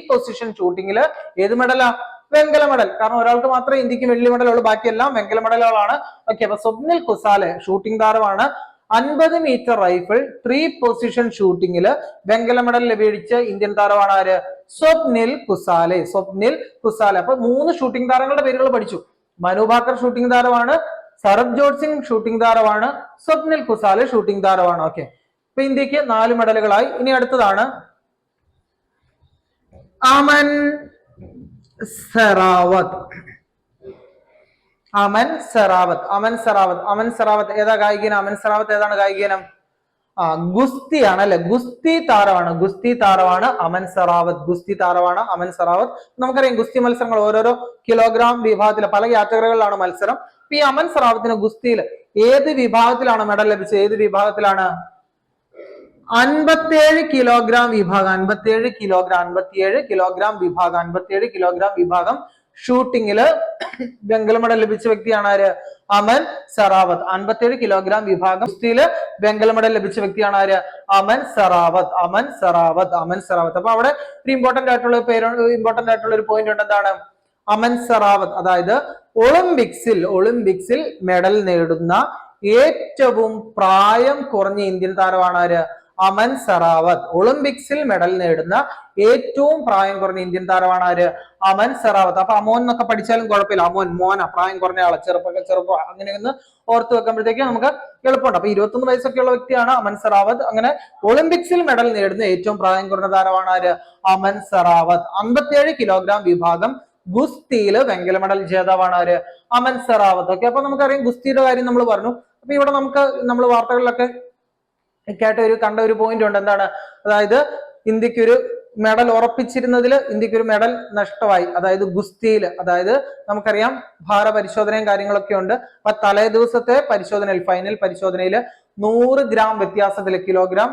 position ഷൂട്ടിംഗില് ഏത് മെഡലാ? വെങ്കല മെഡൽ. കാരണം ഒരാൾക്ക് മാത്രമേ ഇന്ത്യക്ക് വെള്ളി മെഡൽ ഉള്ളൂ, ബാക്കിയെല്ലാം വെങ്കല മെഡലുകളാണ്. ഓക്കെ, അപ്പൊ സ്വപ്നിൽ കുസാലെ ഷൂട്ടിംഗ് താരമാണ്. 50 മീറ്റർ റൈഫിൾ 3 പൊസിഷൻ ഷൂട്ടിംഗില് വെങ്കല മെഡൽ ലഭിച്ച ഇന്ത്യൻ താരമാണ് ആര്? സ്വപ്നിൽ കുസാലെ. അപ്പൊ 3 ഷൂട്ടിംഗ് താരങ്ങളുടെ പേരുകൾ പഠിച്ചു. മനു ഭാക്കർ ഷൂട്ടിംഗ് താരമാണ്, സരബ്ജോത് സിംഗ് ഷൂട്ടിംഗ് താരമാണ്, സ്വപ്നിൽ കുസാലെ ഷൂട്ടിംഗ് താരമാണ്. ഓക്കെ, ഇപ്പൊ ഇന്ത്യക്ക് 4 മെഡലുകളായി. ഇനി അടുത്തതാണ് അമൻ സെറാവത്ത്. ഏതാ കായികനം? ഏതാണ് കായികനം? ഗുസ്തിയാണ് അല്ലെ? ഗുസ്തി താരമാണ് അമൻ സെറാവത്ത്. നമുക്കറിയാം ഗുസ്തി മത്സരങ്ങൾ ഓരോരോ കിലോഗ്രാം വിഭാഗത്തിൽ പല കാറ്റഗറികളിലാണ് മത്സരം. ഈ അമൻ സെറാവത്തിന് ഗുസ്തിയിൽ ഏത് വിഭാഗത്തിലാണ് മെഡൽ ലഭിച്ചത്? ഏത് വിഭാഗത്തിലാണ്? 57 കിലോഗ്രാം വിഭാഗം ഷൂട്ടിങ്ങില് വെങ്കല മെഡൽ ലഭിച്ച വ്യക്തിയാണ് ആര്? അമൻ സെറാവത്ത്. 57 കിലോഗ്രാം വിഭാഗം ഗുസ്തിയില് വെങ്കല മെഡൽ ലഭിച്ച വ്യക്തിയാണ് ആര്? അമൻ സെറാവത്ത്. അപ്പൊ അവിടെ ഒരു ഇമ്പോർട്ടന്റ് ആയിട്ടുള്ള ഒരു പോയിന്റ് ഉണ്ട്. എന്താണ്? അമൻ സെറാവത്ത് അതായത് ഒളിമ്പിക്സിൽ മെഡൽ നേടുന്ന ഏറ്റവും പ്രായം കുറഞ്ഞ ഇന്ത്യൻ താരമാണ് ആര്? അമൻ സെറാവത്ത്. ഒളിമ്പിക്സിൽ മെഡൽ നേടുന്ന ഏറ്റവും പ്രായം കുറഞ്ഞ ഇന്ത്യൻ താരമാണ് ആര്? അമൻ സെറാവത്ത്. അപ്പൊ അമോൻ എന്നൊക്കെ പഠിച്ചാലും കുഴപ്പമില്ല. മോന പ്രായം കുറഞ്ഞ ആളെ, ചെറുപ്പം അങ്ങനെ ഒന്ന് ഓർത്ത് വെക്കുമ്പോഴത്തേക്കും നമുക്ക് എളുപ്പമുണ്ട്. അപ്പൊ 21 വയസ്സൊക്കെയുള്ള വ്യക്തിയാണ് അമൻ സെറാവത്ത്. അങ്ങനെ ഒളിമ്പിക്സിൽ മെഡൽ നേടുന്ന ഏറ്റവും പ്രായം കുറഞ്ഞ താരമാണ് ആര്? അമൻ സെറാവത്ത്. 57 കിലോഗ്രാം വിഭാഗം ഗുസ്തിയില് വെങ്കല മെഡൽ ജേതാവാണ് ആര്? അമൻ സെറാവത്ത്. ഓക്കെ, അപ്പൊ നമുക്കറിയാം ഗുസ്തിയുടെ കാര്യം നമ്മൾ പറഞ്ഞു. അപ്പൊ ഇവിടെ നമ്മൾ വാർത്തകളിലൊക്കെ കണ്ട ഒരു പോയിന്റ് ഉണ്ട്. എന്താണ്? അതായത് ഇന്ത്യക്ക് ഒരു മെഡൽ ഉറപ്പിച്ചിരുന്നതിൽ ഇന്ത്യക്ക് ഒരു മെഡൽ നഷ്ടമായി. അതായത് ഗുസ്തിയിൽ, അതായത് നമുക്കറിയാം ഭാരപരിശോധനയും കാര്യങ്ങളൊക്കെ ഉണ്ട്. അപ്പൊ തലേ ദിവസത്തെ പരിശോധനയിൽ, ഫൈനൽ പരിശോധനയിൽ 100 ഗ്രാം വ്യത്യാസത്തിൽ കിലോഗ്രാം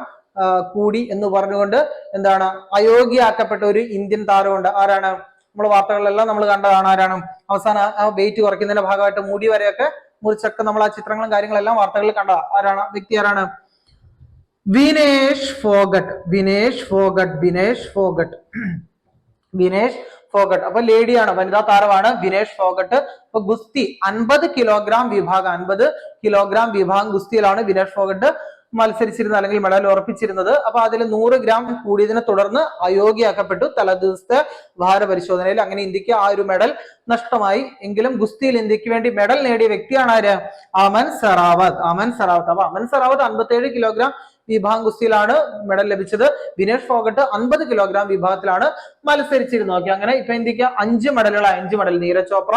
കൂടി എന്ന് പറഞ്ഞുകൊണ്ട് എന്താണ് അയോഗ്യയാക്കപ്പെട്ട ഒരു ഇന്ത്യൻ താരമുണ്ട്. ആരാണ്? നമ്മൾ വാർത്തകളിലെല്ലാം നമ്മൾ കണ്ടതാണ്. ആരാണ്? അവസാനം ആ വെയിറ്റ് കുറയ്ക്കുന്നതിന്റെ ഭാഗമായിട്ട് മുടി വരെയൊക്കെ മുറിച്ചൊക്കെ നമ്മൾ ആ ചിത്രങ്ങളും കാര്യങ്ങളെല്ലാം വാർത്തകളിൽ കണ്ട ആരാണ്? വ്യക്തി ആരാണ്? വിനേഷ് ഫോഗട്ട്. അപ്പൊ ലേഡിയാണ്, വനിതാ താരമാണ് വിനേഷ് ഫോഗട്ട്. അപ്പൊ ഗുസ്തി 50 കിലോഗ്രാം വിഭാഗം ഗുസ്തിയിലാണ് വിനേഷ് ഫോഗട്ട് മത്സരിച്ചിരുന്നത് അല്ലെങ്കിൽ മെഡൽ ഉറപ്പിച്ചിരുന്നത്. അപ്പൊ അതിൽ 100 ഗ്രാം കൂടിയതിനെ തുടർന്ന് അയോഗ്യയാക്കപ്പെട്ടു തലേദിവസത്തെ ഭാരപരിശോധനയിൽ. അങ്ങനെ ഇന്ത്യക്ക് ആ ഒരു മെഡൽ നഷ്ടമായി. എങ്കിലും ഗുസ്തിയിൽ ഇന്ത്യക്ക് വേണ്ടി മെഡൽ നേടിയ വ്യക്തിയാണ് ആര്? അമൻ സെറാവത്ത്. അപ്പൊ അമൻ സെറാവത്ത് 57 കിലോഗ്രാം വിഭാഗം ഗുസ്തിയിലാണ് മെഡൽ ലഭിച്ചത്. വിനേഷ് ഫോഗട്ട് 50 കിലോഗ്രാം വിഭാഗത്തിലാണ് മത്സരിച്ചിരുന്നത്. ഓക്കെ, അങ്ങനെ ഇപ്പൊ ഇന്ത്യക്ക് 5 മെഡലുകളായി. 5 മെഡൽ. നീരജ് ചോപ്ര,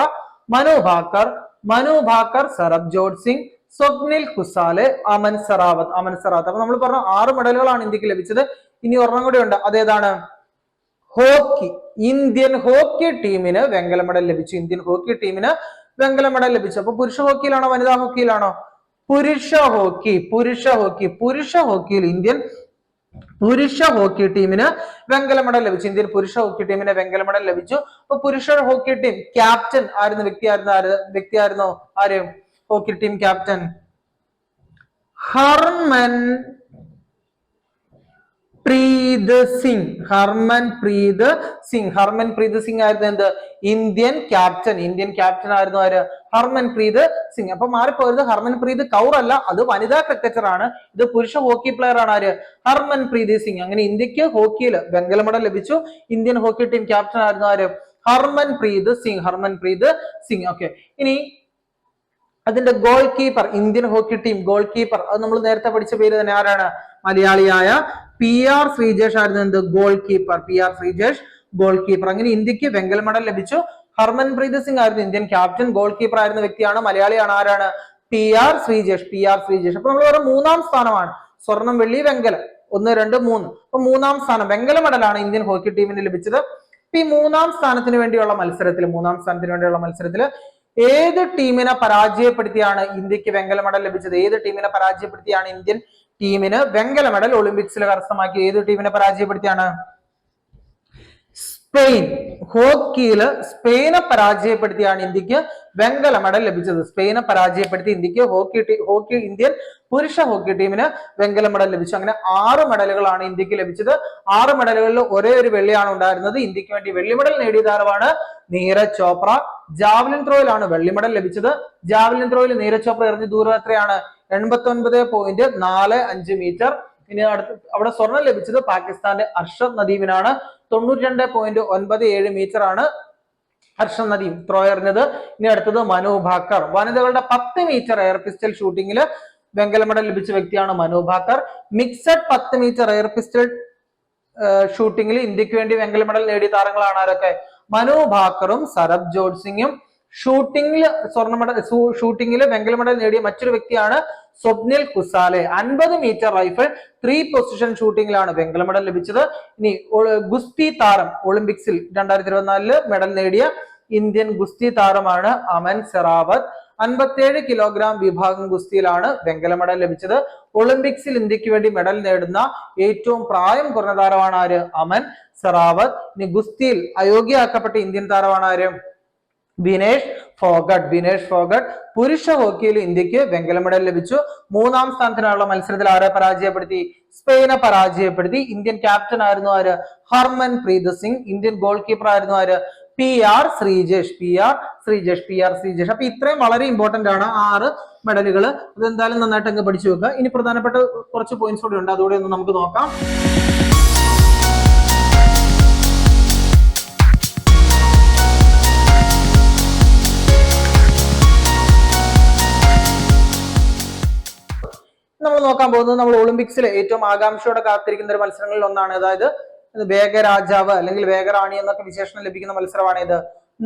മനു ഭാക്കർ, സർബ്ജോത് സിംഗ്, സ്വപ്നിൽ കുസാലെ, അമൻ സെറാവത്ത്. അപ്പൊ നമ്മൾ പറഞ്ഞ 6 മെഡലുകളാണ് ഇന്ത്യക്ക് ലഭിച്ചത്. ഇനി ഒരെണ്ണം കൂടി ഉണ്ട്. അതേതാണ്? ഹോക്കി. ഇന്ത്യൻ ഹോക്കി ടീമിന് വെങ്കല മെഡൽ ലഭിച്ചു. ഇന്ത്യൻ ഹോക്കി ടീമിന് വെങ്കല മെഡൽ ലഭിച്ചു. അപ്പൊ പുരുഷ ഹോക്കിയിലാണോ വനിതാ ഹോക്കിയിലാണോ? പുരുഷ ഹോക്കിയിൽ ഇന്ത്യൻ പുരുഷ ഹോക്കി ടീമിന് വെങ്കല മെഡൽ ലഭിച്ചു. ഇന്ത്യൻ പുരുഷ ഹോക്കി ടീമിന് വെങ്കല മെഡൽ ലഭിച്ചു. അപ്പൊ പുരുഷ ഹോക്കി ടീം ക്യാപ്റ്റൻ ആയിരുന്ന വ്യക്തിയായിരുന്നു ആര്? Hockey team captain Harmanpreet Singh ആയിരുന്നു എന്ത്? ഇന്ത്യൻ ക്യാപ്റ്റൻ ആയിരുന്നു ആര്? ഹർമൻപ്രീത് സിംഗ്. അപ്പൊ മാറിപ്പോയത് ഹർമൻപ്രീത് കൗർ അല്ല, അത് വനിതാ ക്രിക്കറ്റർ ആണ്. ഇത് പുരുഷ ഹോക്കി പ്ലെയർ ആണ് ആര്? ഹർമൻപ്രീത് സിംഗ്. അങ്ങനെ ഇന്ത്യക്ക് ഹോക്കിയിൽ വെങ്കല മെഡൽ ലഭിച്ചു. ഇന്ത്യൻ ഹോക്കി ടീം ക്യാപ്റ്റൻ ആയിരുന്നു ആര്? ഹർമൻപ്രീത് സിംഗ്. ഓക്കെ, ഇനി അതിന്റെ goal keeper, Indian hockey team goal keeper, അത് നമ്മൾ നേരത്തെ പഠിച്ച പേര് തന്നെ. ആരാണ്? മലയാളിയായ PR ശ്രീജേഷ് ആയിരുന്നു എന്ത്? Goal keeper. അങ്ങനെ ഇന്ത്യക്ക് വെങ്കല മെഡൽ ലഭിച്ചു. ഹർമൻപ്രീത് സിംഗ് ആയിരുന്നു ഇന്ത്യൻ ക്യാപ്റ്റൻ. ഗോൾ കീപ്പർ ആയിരുന്ന വ്യക്തിയാണ്, മലയാളിയാണ്. ആരാണ്? PR ശ്രീജേഷ്. അപ്പൊ നമ്മൾ പറയുന്ന 3ാം സ്ഥാനമാണ്. സ്വർണം, വെള്ളി, വെങ്കലം, 1, 2, 3. അപ്പൊ 3ാം സ്ഥാനം വെങ്കല മെഡലാണ് ഇന്ത്യൻ ഹോക്കി ടീമിന് ലഭിച്ചത്. ഈ 3ാം സ്ഥാനത്തിന് വേണ്ടിയുള്ള മത്സരത്തിൽ ഏത് ടീമിനെ പരാജയപ്പെടുത്തിയാണ് ഇന്ത്യക്ക് വെങ്കല മെഡൽ ലഭിച്ചത്? ഏത് ടീമിനെ പരാജയപ്പെടുത്തിയാണ് ഇന്ത്യൻ ടീമിന് വെങ്കല മെഡൽ ഒളിമ്പിക്സിൽ കരസ്ഥമാക്കി? ഏത് ടീമിനെ പരാജയപ്പെടുത്തിയാണ്? സ്പെയിൻ. ഹോക്കിയിൽ സ്പെയിനെ പരാജയപ്പെടുത്തിയാണ് ഇന്ത്യക്ക് വെങ്കല മെഡൽ ലഭിച്ചത്. സ്പെയിനെ പരാജയപ്പെടുത്തി ഇന്ത്യക്ക് ഇന്ത്യൻ പുരുഷ ഹോക്കി ടീമിന് വെങ്കല മെഡൽ ലഭിച്ചു. അങ്ങനെ 6 മെഡലുകളാണ് ഇന്ത്യക്ക് ലഭിച്ചത്. 6 മെഡലുകളിൽ ഒരേ ഒരു വെള്ളിയാണ് ഉണ്ടായിരുന്നത്. ഇന്ത്യക്ക് വേണ്ടി വെള്ളി മെഡൽ നേടിയ താരമാണ് നീരജ് ചോപ്ര. ജാവലിൻ ത്രോയിലാണ് വെള്ളി മെഡൽ ലഭിച്ചത്. ജാവലിൻ ത്രോയിൽ നീരജ് ചോപ്ര എറിഞ്ഞ ദൂരം എത്രയാണ്? 89.45 മീറ്റർ. ഇനി അവിടെ സ്വർണം ലഭിച്ചത് പാകിസ്ഥാന്റെ അർഷദ് നദീമിനാണ്. 92.97 മീറ്റർ ആണ് അർഷദ് നദീം ത്രോ എറിഞ്ഞത്. ഇനി അടുത്തത് മനു ഭാക്കർ. വനിതകളുടെ 10 മീറ്റർ എയർ പിസ്റ്റൽ ഷൂട്ടിങ്ങിൽ വെങ്കല മെഡൽ ലഭിച്ച വ്യക്തിയാണ് Manu Bhaker. Mixed 10 metre air pistol ഷൂട്ടിങ്ങിൽ ഇന്ത്യക്ക് വേണ്ടി വെങ്കല മെഡൽ നേടിയ താരങ്ങളാണ് ആരൊക്കെ? മനു ഭാക്കറും സർബ്ജോത് സിംഗും. ഷൂട്ടിങ്ങിൽ വെങ്കല മെഡൽ നേടിയ മറ്റൊരു വ്യക്തിയാണ് Swapnil Kusale. 50 metre rifle 3 position ഷൂട്ടിങ്ങിലാണ് വെങ്കല മെഡൽ ലഭിച്ചത്. ഇനി ഗുസ്തി താരം, ഒളിമ്പിക്സിൽ 2024 മെഡൽ നേടിയ ഇന്ത്യൻ ഗുസ്തി താരമാണ് അമൻ സെറാവത്ത്. 57 കിലോഗ്രാം വിഭാഗം ഗുസ്തിയിലാണ് വെങ്കല മെഡൽ ലഭിച്ചത്. ഒളിമ്പിക്സിൽ ഇന്ത്യക്ക് വേണ്ടി മെഡൽ നേടുന്ന ഏറ്റവും പ്രായം കുറഞ്ഞ താരമാണ് ആര്? അമൻ സെറാവത്ത്. ഇനി ഗുസ്തിയിൽ അയോഗ്യയാക്കപ്പെട്ട ഇന്ത്യൻ താരമാണ് ആര്? വിനേഷ് ഫോഗട്ട്. പുരുഷ ഹോക്കിയിൽ ഇന്ത്യക്ക് വെങ്കല മെഡൽ ലഭിച്ചു. 3ാം സ്ഥാനത്തിനുള്ള മത്സരത്തിൽ ആരെ പരാജയപ്പെടുത്തി? സ്പെയിനെ പരാജയപ്പെടുത്തി. ഇന്ത്യൻ ക്യാപ്റ്റൻ ആയിരുന്നു ആര്? Harmanpreet Singh. Indian goal keeper ആയിരുന്നു ആര്? PR ശ്രീജേഷ്. അപ്പൊ ഇത്രയും വളരെ ഇമ്പോർട്ടന്റ് ആണ് 6 മെഡലുകൾ. അതെന്തായാലും നന്നായിട്ട് അങ്ങ് പഠിച്ചു വെക്കുക. ഇനി പ്രധാനപ്പെട്ട കുറച്ച് പോയിന്റ്സ് കൂടി ഉണ്ട്, അതുകൂടി ഒന്ന് നമുക്ക് നോക്കാം. നമ്മൾ നോക്കാൻ പോകുന്നത് നമ്മൾ ഒളിമ്പിക്സിൽ ഏറ്റവും ആകാംക്ഷയോടെ കാത്തിരിക്കുന്ന ഒരു മത്സരങ്ങളിൽ ഒന്നാണ്. അതായത് വേഗരാജാവ് അല്ലെങ്കിൽ വേഗറാണി എന്നൊക്കെ വിശേഷണം ലഭിക്കുന്ന മത്സരമാണ് ഇത്.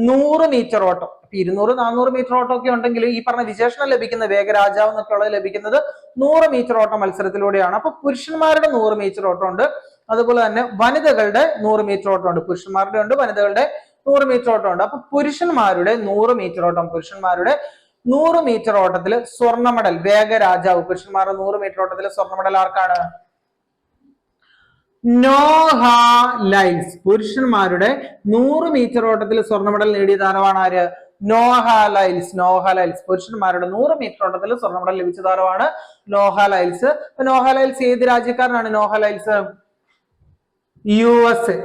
100 മീറ്റർ ഓട്ടം. 200, 400 മീറ്റർ ഓട്ടം ഒക്കെ ഉണ്ടെങ്കിൽ ഈ പറഞ്ഞ വിശേഷണം ലഭിക്കുന്ന വേഗരാജാവ് എന്നൊക്കെ ഉള്ളത് ലഭിക്കുന്നത് 100 മീറ്റർ ഓട്ടം മത്സരത്തിലൂടെയാണ്. അപ്പൊ പുരുഷന്മാരുടെ 100 മീറ്റർ ഓട്ടം ഉണ്ട്, അതുപോലെ തന്നെ വനിതകളുടെ 100 മീറ്റർ ഓട്ടം ഉണ്ട്. പുരുഷന്മാരുടെ ഉണ്ട്, വനിതകളുടെ 100 മീറ്റർ ഓട്ടം ഉണ്ട്. അപ്പൊ പുരുഷന്മാരുടെ 100 മീറ്റർ ഓട്ടത്തിൽ സ്വർണ്ണ മെഡൽ വേഗരാജാവ്. പുരുഷന്മാരുടെ 100 മീറ്റർ ഓട്ടത്തിൽ സ്വർണ്ണ മെഡൽ ആർക്കാണ്? നോഹ ലൈൽസ്. പുരുഷന്മാരുടെ 100 മീറ്റർ ഓട്ടത്തിൽ സ്വർണ്ണ മെഡൽ നേടിയ താരമാണ് ആര്? Noah Lyles. പുരുഷന്മാരുടെ 100 മീറ്റർ ഓട്ടത്തിൽ സ്വർണ്ണ മെഡൽ ലഭിച്ച താരമാണ് നോഹ ലൈൽസ്. നോഹ ലൈൽസ് ഏത് രാജ്യക്കാരനാണ്? Noah Lyles USA.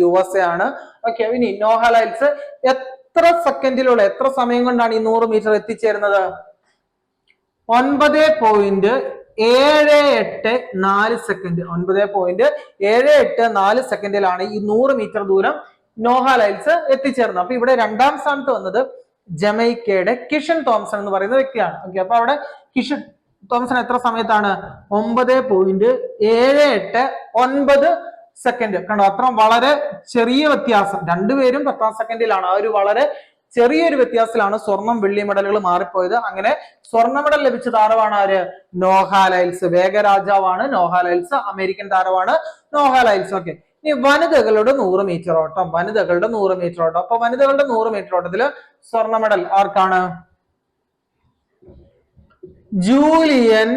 USA ആണ്. ഓക്കെ, ഇനി നോഹ ലൈൽസ് എത്ര സെക്കൻഡിലുള്ള, എത്ര സമയം കൊണ്ടാണ് ഈ 100 മീറ്റർ എത്തിച്ചേരുന്നത്? 9.784 സെക്കൻഡ്. 9.784 സെക്കൻഡിലാണ് ഈ 100 മീറ്റർ ദൂരം നോഹ ലൈൽസ് എത്തിച്ചേർന്നത്. അപ്പൊ ഇവിടെ രണ്ടാം സ്ഥാനത്ത് വന്നത് ജമൈക്കയുടെ കിഷൻ തോംസൺ എന്ന് പറയുന്ന വ്യക്തിയാണ്. ഓക്കെ, അപ്പൊ അവിടെ കിഷൻ തോംസൺ എത്ര സമയത്താണ് 9.789 സെക്കൻഡ്. കണ്ടോ, അത്ര വളരെ ചെറിയ വ്യത്യാസം. രണ്ടുപേരും 10 സെക്കൻഡിലാണ്. ആ ഒരു വളരെ ചെറിയൊരു വ്യത്യാസത്തിലാണ് സ്വർണം വെള്ളി മെഡലുകൾ മാറിപ്പോയത്. അങ്ങനെ സ്വർണ്ണ മെഡൽ ലഭിച്ച താരമാണ് ആര്? Noah Lyles. വേഗരാജാവാണ് നോഹ ലൈൽസ്. അമേരിക്കൻ താരമാണ് നോഹ ലൈൽസ്. ഓക്കെ, ഇനി വനിതകളുടെ 100 മീറ്റർ ഓട്ടം. വനിതകളുടെ 100 മീറ്റർ ഓട്ടം. അപ്പൊ വനിതകളുടെ 100 മീറ്റർ ഓട്ടത്തില് സ്വർണ്ണ മെഡൽ ആർക്കാണ്? Julien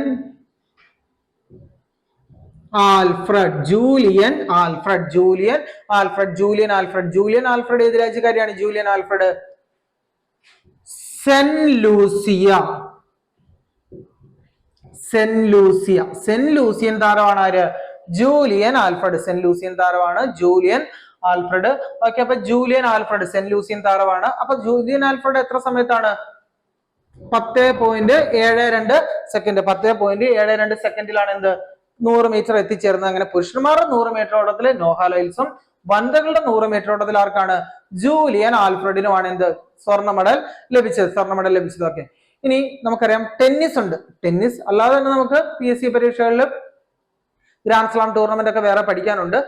Alfred. Julien Alfred. Julien Alfred. Julien Alfred. Julien Alfred ഏത് രാജ്യക്കാരിയാണ്? Julien Alfred Saint Lucia. Saint Lucia. Saint Lucian താരമാണ് ആര്? Julien Alfred. സെന്റ് ലൂസിയൻ താരമാണ് ജൂലിയൻ ആൽഫ്രഡ്. ഓക്കെ, അപ്പൊ ജൂലിയൻ ആൽഫ്രഡ് സെന്റ് ലൂസിയൻ താരമാണ്. അപ്പൊ ജൂലിയൻ ആൽഫ്രഡ് എത്ര സമയത്താണ്? 10.72 സെക്കൻഡ്. 10.72 സെക്കൻഡിലാണ് എന്ത് 100 മീറ്റർ എത്തിച്ചേർന്നത്. അങ്ങനെ പുരുഷന്മാരുടെ 100 മീറ്റർ ഓട്ടത്തില് നോഹ ലൈൽസും വനിതകളുടെ 100 മീറ്റർ ഓട്ടത്തിൽ ആർക്കാണ്? ജൂലിയൻ ആൽഫ്രഡിനുമാണ് എന്ത് സ്വർണ്ണ മെഡൽ ലഭിച്ചത്. സ്വർണ്ണ മെഡൽ ലഭിച്ചത്. ഓക്കെ, ഇനി നമുക്കറിയാം ടെന്നീസ് ഉണ്ട്. ടെന്നീസ് അല്ലാതെ തന്നെ നമുക്ക് PSC പരീക്ഷകളിൽ ഗ്രാൻഡ് സ്ലാം ടൂർണമെന്റ് ഒക്കെ വേറെ പഠിക്കാനുണ്ട്.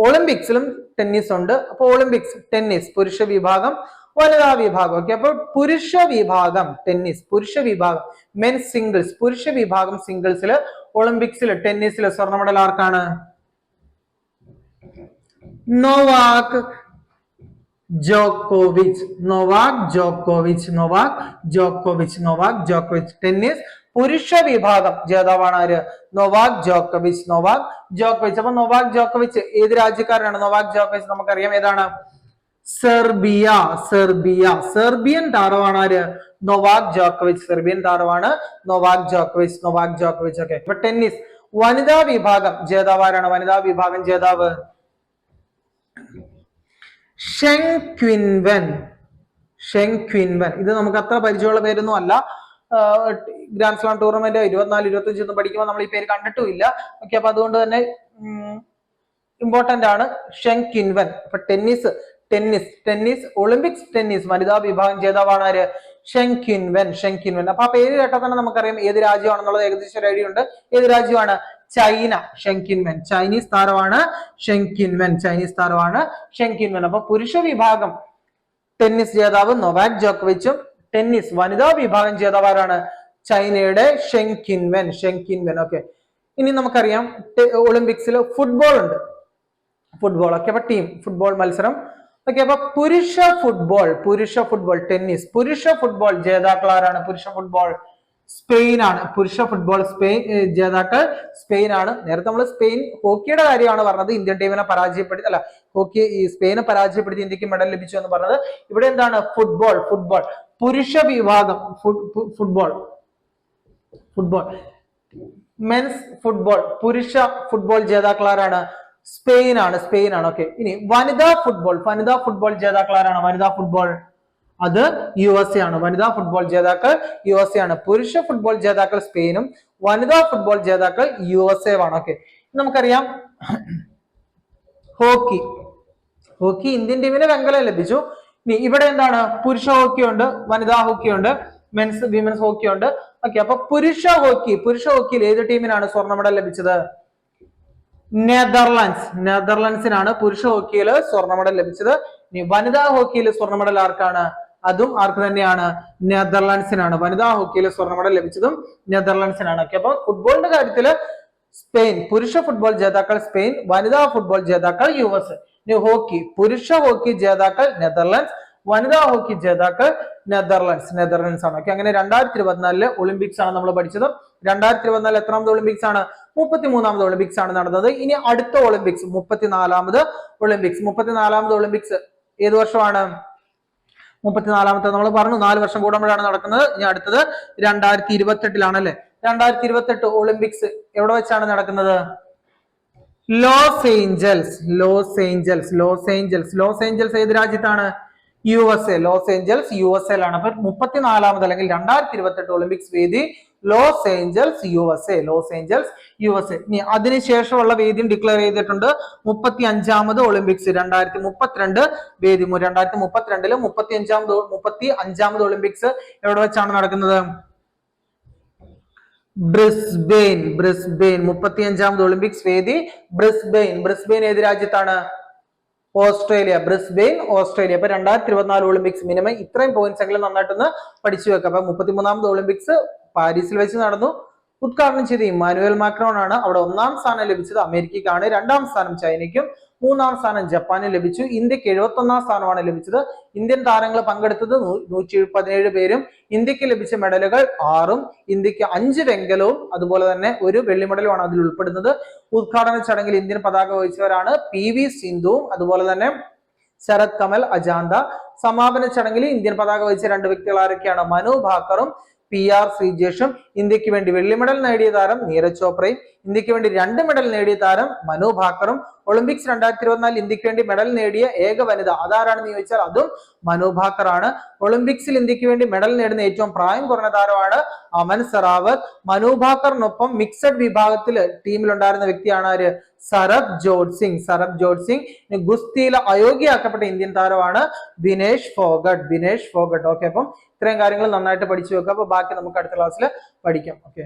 ഒളിമ്പിക്സിലും ടെന്നീസ് ഉണ്ട്. അപ്പൊ ഒളിമ്പിക്സ് ടെന്നീസ് പുരുഷ വിഭാഗം, വനിതാ വിഭാഗം. ഓക്കെ, അപ്പൊ പുരുഷ വിഭാഗം ടെന്നീസ്, പുരുഷ വിഭാഗം മെൻസ് സിംഗിൾസ്, പുരുഷ വിഭാഗം സിംഗിൾസില് ഒളിമ്പിക്സില് ടെന്നീസില് സ്വർണ്ണ മെഡൽ ആർക്കാണ്? നോവാക് ജോക്കോവിച്ച്. നോവാക് ജോക്കോവിച്ച്. നോവാക് ജോക്കോവിച്ച്. നോവാക് ജോക്കോവിച്ച്. ടെന്നീസ് പുരുഷ വിഭാഗം ജേതാവാണ് ആര്? നോവാക് ജോക്കോവിച്ച്. നോവാക് ജോക്കോവിച്ച്. അപ്പൊ നോവാക് ജോക്കോവിച്ച് ഏത് രാജ്യക്കാരനാണ്? നോവാക് ജോക്കോവിച്ച് നമുക്കറിയാം ഏതാണ്? സെർബിയ. സെർബിയ. സെർബിയൻ താരമാണ് ആര്? നോവാക് ജോക്കോവിച്ച്. സെർബിയൻ താരമാണ് നോവാക് ജോക്കോവിച്ച്. നോവാക് ജോക്കോവിച്ച്. ഓക്കെ, അപ്പൊ ടെന്നീസ് വനിതാ വിഭാഗം ജേതാവാരാണ്? വനിതാ വിഭാഗം ജേതാവ് ഷെങ് ക്വിൻവെൻ. ഷെങ് ക്വിൻവെൻ. ഇത് നമുക്ക് അത്ര പരിചയമുള്ള പേരൊന്നും അല്ല. ഗ്രാൻഡ് സ്ലാം ടൂർണമെന്റ് 24, 25 ഒന്നും പഠിക്കുമ്പോൾ നമ്മൾ ഈ പേര് കണ്ടിട്ടുമില്ല. ഓക്കെ, അപ്പൊ അതുകൊണ്ട് തന്നെ ഇമ്പോർട്ടന്റ് ആണ് ഷെങ് ക്വിൻവെൻ. അപ്പൊ tennis tennis tennis Olympics tennis വനിതാ വിഭാഗം ജേതാവാണ് ആര്? ഷെങ് ക്വിൻവെൻ. ഷെങ് ക്വിൻവെൻ. അപ്പൊ ആ പേര് കേട്ടാൽ തന്നെ നമുക്കറിയാം ഏത് രാജ്യമാണെന്നുള്ളത് ഏകദേശം ഒരു ഐഡിയ ഉണ്ട്. ഏത് രാജ്യമാണ്? ചൈന. ഷെങ് ക്വിൻവെൻ ചൈനീസ് താരമാണ്. ഷെങ് ക്വിൻവെൻ ചൈനീസ് താരമാണ്. ഷെങ് ക്വിൻവെൻ. അപ്പൊ പുരുഷ വിഭാഗം ടെന്നീസ് ജേതാവ് നൊവാക് ജോക്കോവിച്ചും ടെന്നീസ് വനിതാ വിഭാഗം ജേതാവാരാണ്? ചൈനയുടെ ഷെങ് ക്വിൻവെൻ. ഷെങ് ക്വിൻവെൻ. ഓക്കെ, ഇനി നമുക്കറിയാം ഒളിമ്പിക്സിൽ ഫുട്ബോൾ ഉണ്ട്. ഫുട്ബോൾ. ഓക്കെ, അപ്പൊ ടീം ഫുട്ബോൾ മത്സരം. ഓക്കെ, അപ്പൊ പുരുഷ ഫുട്ബോൾ ടെന്നീസ് പുരുഷ ഫുട്ബോൾ ജേതാക്കൾ ആരാണ്? പുരുഷ ഫുട്ബോൾ സ്പെയിൻ ആണ്. പുരുഷ ഫുട്ബോൾ സ്പെയിൻ ജേതാക്കൾ സ്പെയിൻ ആണ്. നേരത്തെ നമ്മൾ സ്പെയിൻ ഹോക്കിയുടെ കാര്യമാണ് പറഞ്ഞത്. ഇന്ത്യൻ ടീമിനെ പരാജയപ്പെടുത്തി അല്ല ഹോക്കി ഈ സ്പെയിനെ പരാജയപ്പെടുത്തി ഇന്ത്യക്ക് മെഡൽ ലഭിച്ചു എന്ന് പറഞ്ഞത്. ഇവിടെ എന്താണ്? ഫുട്ബോൾ. ഫുട്ബോൾ പുരുഷ വിഭാഗം ഫുട്ബോൾ മെൻസ് ഫുട്ബോൾ പുരുഷ ഫുട്ബോൾ ജേതാക്കൾ ആരാണ്? സ്പെയിൻ ആണ്. ഓക്കെ, ഇനി വനിതാ ഫുട്ബോൾ ജേതാക്കൾ ആരാണ്? വനിതാ ഫുട്ബോൾ അത് USA ആണ്. വനിതാ ഫുട്ബോൾ ജേതാക്കൾ USA ആണ്. പുരുഷ ഫുട്ബോൾ ജേതാക്കൾ സ്പെയിനും വനിതാ ഫുട്ബോൾ ജേതാക്കൾ USA ആണ്. ഓക്കെ, നമുക്കറിയാം ഹോക്കി ഇന്ത്യൻ ടീമിന് വെങ്കലം ലഭിച്ചു. ഇനി ഇവിടെ എന്താണ്? പുരുഷ ഹോക്കി ഉണ്ട്, വനിതാ ഹോക്കി ഉണ്ട്, വിമൻസ് ഹോക്കി ഉണ്ട്. ഓക്കെ, അപ്പൊ പുരുഷ ഹോക്കിയിൽ ഏത് ടീമിനാണ് സ്വർണ്ണ മെഡൽ ലഭിച്ചത്? നെതർലൻഡ്സിനാണ് പുരുഷ ഹോക്കിയിൽ സ്വർണ്ണ മെഡൽ ലഭിച്ചത്. ഇനി വനിതാ ഹോക്കിയിൽ സ്വർണ്ണ മെഡൽ ആർക്കാണ്? അതും ആർക്ക് തന്നെയാണ്? നെതർലൻഡ്സിനാണ്. വനിതാ ഹോക്കിയിൽ സ്വർണ്ണ മെഡൽ ലഭിച്ചതും നെതർലൻഡ്സിനാണ്. ഓക്കെ, അപ്പൊ ഫുട്ബോളിന്റെ കാര്യത്തില് സ്പെയിൻ പുരുഷ ഫുട്ബോൾ ജേതാക്കൾ സ്പെയിൻ, വനിതാ ഫുട്ബോൾ ജേതാക്കൾ US. ഇനി ഹോക്കി പുരുഷ ഹോക്കി ജേതാക്കൾ നെതർലൻഡ്സ്, വനിതാ ഹോക്കി ജേതാക്കൾ നെതർലൻഡ്സ് ആണ്. ഓക്കെ, അങ്ങനെ 2024 ഒളിമ്പിക്സ് ആണ് നമ്മൾ പഠിച്ചത്. 2024 എത്രാമത് ഒളിമ്പിക്സ് ആണ്? 33ാമത് ഒളിമ്പിക്സ് ആണ് നടന്നത്. ഇനി അടുത്ത ഒളിമ്പിക്സ് 34ാമത് ഒളിമ്പിക്സ് ഏത് വർഷമാണ്? 34ാമത്തെ നമ്മൾ പറഞ്ഞു 4 വർഷം കൂടുമ്പോഴാണ് നടക്കുന്നത്. ഇനി അടുത്തത് 2028 അല്ലേ? 2028 ഒളിമ്പിക്സ് എവിടെ വെച്ചാണ് നടക്കുന്നത്? ലോസ് ഏഞ്ചൽസ് ഏത് രാജ്യത്താണ്? USA, ലോസ് ഏഞ്ചൽസ് USA ലാണ്. അപ്പൊ 34ാമത് അല്ലെങ്കിൽ 2028 ഒളിമ്പിക്സ് വേദി Los Angeles USA, Los Angeles USA. ഇനി അതിനുശേഷമുള്ള വേദിയും ഡിക്ലെയർ ചെയ്തിട്ടുണ്ട്. 35ാമത് ഒളിമ്പിക്സ് 2032 വേദി. 2032 35ാമത് ഒളിമ്പിക്സ് എവിടെ വെച്ചാണ് നടക്കുന്നത്? ബ്രിസ്ബെയിൻ. 35ാമത് ഒളിമ്പിക്സ് വേദി ബ്രിസ്ബെയിൻ ഏത് രാജ്യത്താണ്? ഓസ്ട്രേലിയ. Brisbane Australia. അപ്പൊ 2024 ഒളിമ്പിക്സ് മിനിമം ഇത്രയും പോയിന്റ്സ് എങ്കിലും നന്നായിട്ടൊന്ന് പഠിച്ചു വെക്കാം. അപ്പൊ 33ാമത് ഒളിമ്പിക്സ് പാരീസിൽ വെച്ച് നടന്നു. ഉദ്ഘാടനം ചെയ്ത് ഇമ്മാനുവൽ മാക്രോൺ ആണ്. അവിടെ 1ാം സ്ഥാനം ലഭിച്ചത് അമേരിക്കയ്ക്കാണ്, 2ാം സ്ഥാനം ചൈനയ്ക്കും, 3ാം സ്ഥാനം ജപ്പാനും ലഭിച്ചു. ഇന്ത്യക്ക് 71ാം സ്ഥാനമാണ് ലഭിച്ചത്. ഇന്ത്യൻ താരങ്ങൾ പങ്കെടുത്തത് 117 പേരും. ഇന്ത്യക്ക് ലഭിച്ച മെഡലുകൾ 6ഉം. ഇന്ത്യക്ക് 5 വെങ്കലവും അതുപോലെ തന്നെ 1 വെള്ളി മെഡലുമാണ് അതിൽ ഉൾപ്പെടുന്നത്. ഉദ്ഘാടന ചടങ്ങിൽ ഇന്ത്യൻ പതാക വഹിച്ചവരാണ് PV സിന്ധുവും അതുപോലെ തന്നെ ശരത് കമൽ അജാന്ത. സമാപന ചടങ്ങിൽ ഇന്ത്യൻ പതാക വഹിച്ച 2 വ്യക്തികൾ ആരൊക്കെയാണ്? മനു ഭാക്കറും PR ശ്രീജേഷും. ഇന്ത്യക്ക് വേണ്ടി വെള്ളി മെഡൽ നേടിയ താരം നീരജ് ചോപ്രയും. ഇന്ത്യക്ക് വേണ്ടി 2 മെഡൽ നേടിയ താരം മനു ഭാക്കറും. ഒളിമ്പിക്സ് 2024 ഇന്ത്യക്ക് വേണ്ടി മെഡൽ നേടിയ ഏക വനിത അതാരാണെന്ന് ചോദിച്ചാൽ അതും മനു ഭാക്കർ ആണ്. ഒളിമ്പിക്സിൽ ഇന്ത്യക്ക് വേണ്ടി മെഡൽ നേടുന്ന ഏറ്റവും പ്രായം കുറഞ്ഞ താരമാണ് അമൻ സറാവത്ത്. മനു ഭാക്കറിനൊപ്പം മിക്സഡ് വിഭാഗത്തിൽ ടീമിലുണ്ടായിരുന്ന വ്യക്തിയാണ് ആര്? സരബ് ജോഡ് സിംഗ്. ഗുസ്തിയിലെ അയോഗ്യയാക്കപ്പെട്ട ഇന്ത്യൻ താരമാണ് വിനേഷ് ഫോഗട്ട്. ഓക്കെ, അപ്പം ഇത്രയും കാര്യങ്ങൾ നന്നായിട്ട് പഠിച്ചു വെക്കുക. അപ്പൊ ബാക്കി നമുക്ക് അടുത്ത ക്ലാസ്സിൽ പഠിക്കാം. ഓക്കെ.